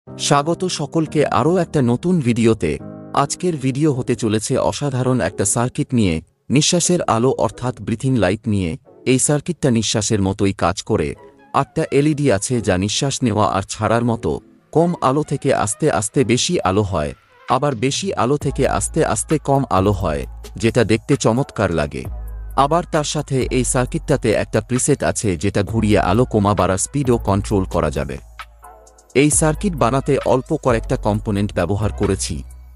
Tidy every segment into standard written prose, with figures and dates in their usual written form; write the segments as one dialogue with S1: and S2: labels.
S1: স্বাগত সকলকে আরও একটা নতুন ভিডিওতে। আজকের ভিডিও হতে চলেছে অসাধারণ একটা সার্কিট নিয়ে, নিঃশ্বাসের আলো অর্থাৎ ব্রিথিং লাইট নিয়ে। এই সার্কিটটা নিঃশ্বাসের মতোই কাজ করে। 8টা এলইডি আছে যা নিঃশ্বাস নেওয়া আর ছাড়ার মতো। কম আলো থেকে আস্তে আস্তে বেশি আলো হয়, আবার বেশি আলো থেকে আস্তে আস্তে কম আলো হয়, যেটা দেখতে চমৎকার লাগে। আবার তার সাথে এই সার্কিটটাতে একটা প্রিসেট আছে যেটা ঘুরিয়ে আলো কমা বাড়ার স্পিডও কন্ট্রোল করা যাবে। এই সার্কিট বানাতে অল্প কয়েকটা কম্পোনেন্ট ব্যবহার করেছি।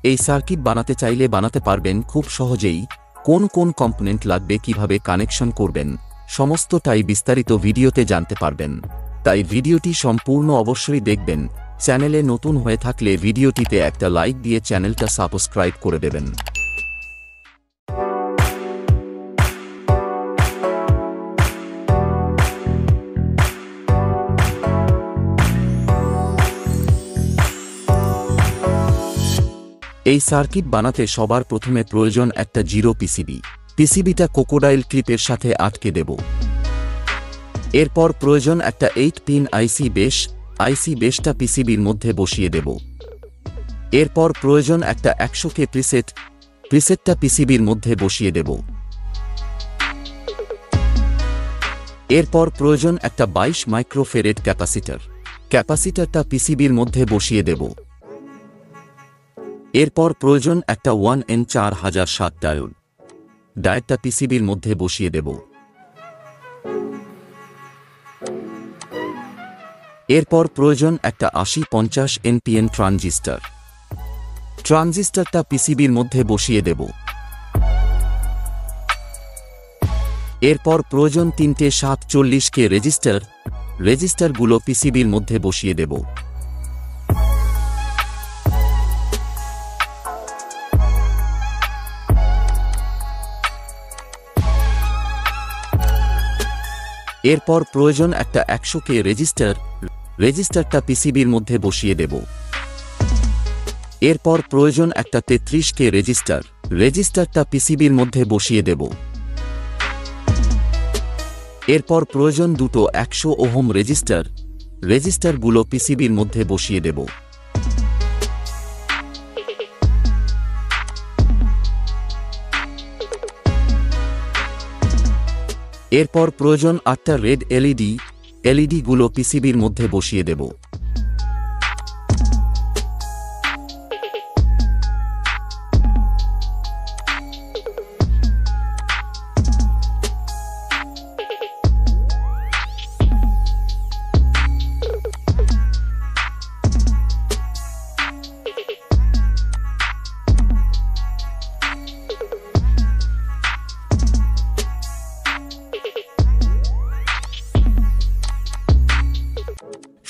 S1: এই সার্কিট বানাতে চাইলে বানাতে পারবেন খুব সহজেই। কোন কোন কম্পোনেন্ট লাগবে, কিভাবে কানেকশন করবেন, সমস্তটাই বিস্তারিত ভিডিওতে জানতে পারবেন। তাই ভিডিওটি সম্পূর্ণ অবশ্যই দেখবেন। চ্যানেলে নতুন হয়ে থাকলে ভিডিওটিতে একটা লাইক দিয়ে চ্যানেলটা সাবস্ক্রাইব করে দেবেন। এই সার্কিট বানাতে সবার প্রথমে প্রয়োজন একটা জিরো পিসিবি। পিসিবিটা ক্রোকোডাইল ক্লিপের সাথে আটকে দেব। এরপর প্রয়োজন একটা 8 পিন আইসি বেস। আইসি বেসটা পিসিবির মধ্যে বসিয়ে দেব। এরপর প্রয়োজন একটা 100K প্রিসেট। প্রিসেটটা পিসিবির মধ্যে বসিয়ে দেব। এরপর প্রয়োজন একটা 22 মাইক্রোফেরেড ক্যাপাসিটর। ক্যাপাসিটরটা পিসিবির মধ্যে বসিয়ে দেব। এরপর প্রয়োজন একটা 1N4007 ডায়োড। ডায়োডটা পিসিবির মধ্যে বসিয়ে দেব। এরপর প্রয়োজন একটা 8050 NPN ট্রানজিস্টর। ট্রানজিস্টরটা পিসিবির মধ্যে বসিয়ে দেব। এরপর প্রয়োজন 3টে 740K রেজিস্টার। রেজিস্টারগুলো পিসিবির মধ্যে বসিয়ে দেব। এরপর প্রয়োজন একটা 100K রেজিস্টার। রেজিস্টারটা পিসিবির মধ্যে বসিয়ে দেব। এরপর প্রয়োজন একটা 33K রেজিস্টার। রেজিস্টারটা পিসিবির মধ্যে বসিয়ে দেব। এরপর প্রয়োজন দুটো 100 ওহম রেজিস্টার। রেজিস্টারগুলো পিসিবির মধ্যে বসিয়ে দেব। এরপর প্রয়োজন 8টা রেড এলইডি। এলইডিগুলো পিসিবির মধ্যে বসিয়ে দেব।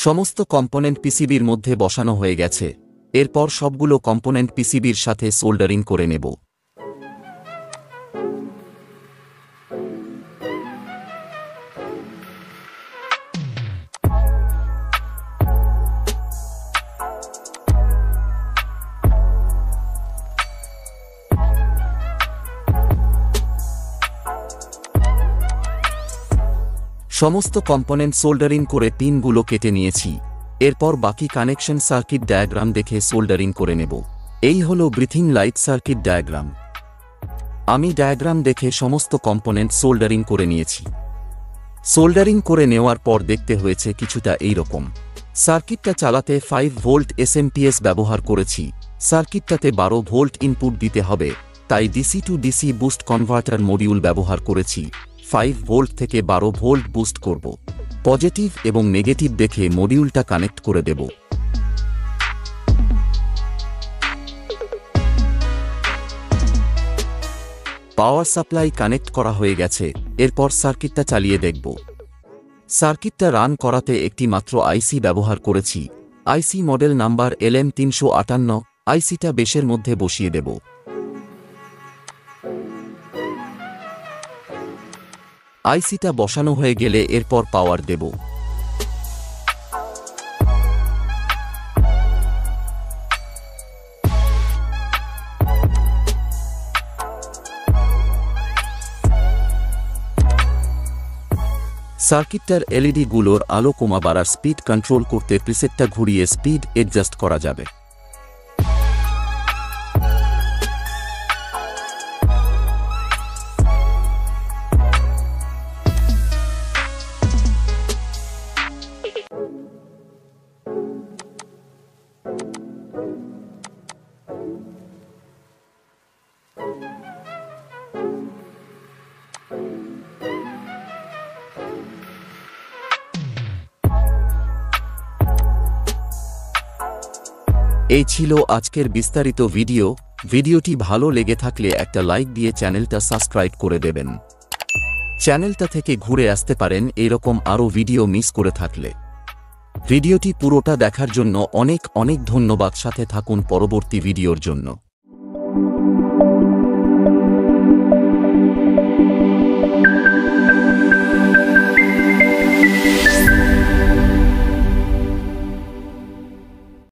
S1: সমস্ত কম্পোনেন্ট পিসিবির মধ্যে বসানো হয়ে গেছে। এরপর সবগুলো কম্পোনেন্ট পিসিবির সাথে সোল্ডারিং করে নেব। সমস্ত কম্পোনেন্ট সোল্ডারিং করে পিনগুলো কেটে নিয়েছি। এরপর বাকি কানেকশন সার্কিট ডায়াগ্রাম দেখে সোল্ডারিং করে নেব। এই হলো ব্রিথিং লাইট সার্কিট ডায়াগ্রাম। আমি ডায়াগ্রাম দেখে সমস্ত কম্পোনেন্ট সোল্ডারিং করে নিয়েছি। সোল্ডারিং করে নেওয়ার পর দেখতে হয়েছে কিছুটা এই রকম। সার্কিটটা চালাতে 5 ভোল্ট এসএমপিএস ব্যবহার করেছি। সার্কিটটাতে 12 ভোল্ট ইনপুট দিতে হবে, তাই DC two DC boost converter module ব্যবহার করেছি। 5 ভোল্ট থেকে 12 ভোল্ট বুস্ট করব। পজিটিভ এবং নেগেটিভ দেখে মডিউলটা কানেক্ট করে দেব। পাওয়ার সাপ্লাই কানেক্ট করা হয়ে গেছে। এরপর সার্কিটটা চালিয়ে দেখব। সার্কিটটা রান করাতে একটি মাত্র আইসি ব্যবহার করেছি। আইসি মডেল নাম্বার LM358। আইসিটা বেসের মধ্যে বসিয়ে দেব। আইসিটা বসানো হয়ে গেলে এরপর পাওয়ার দেব। সার্কিটটার এলইডিগুলোর আলো কমা বাড়ার স্পিড কন্ট্রোল করতে প্রিসেটটা ঘুরিয়ে স্পিড অ্যাডজাস্ট করা যাবে। এই ছিল আজকের বিস্তারিত ভিডিওটি ভালো লেগে থাকলে একটা লাইক দিয়ে চ্যানেলটা সাবস্ক্রাইব করে দেবেন। চ্যানেলটা থেকে ঘুরে আসতে পারেন এরকম আরও ভিডিও মিস করে থাকলে। ভিডিওটি পুরোটা দেখার জন্য অনেক ধন্যবাদ। সাথে থাকুন পরবর্তী ভিডিওর জন্য।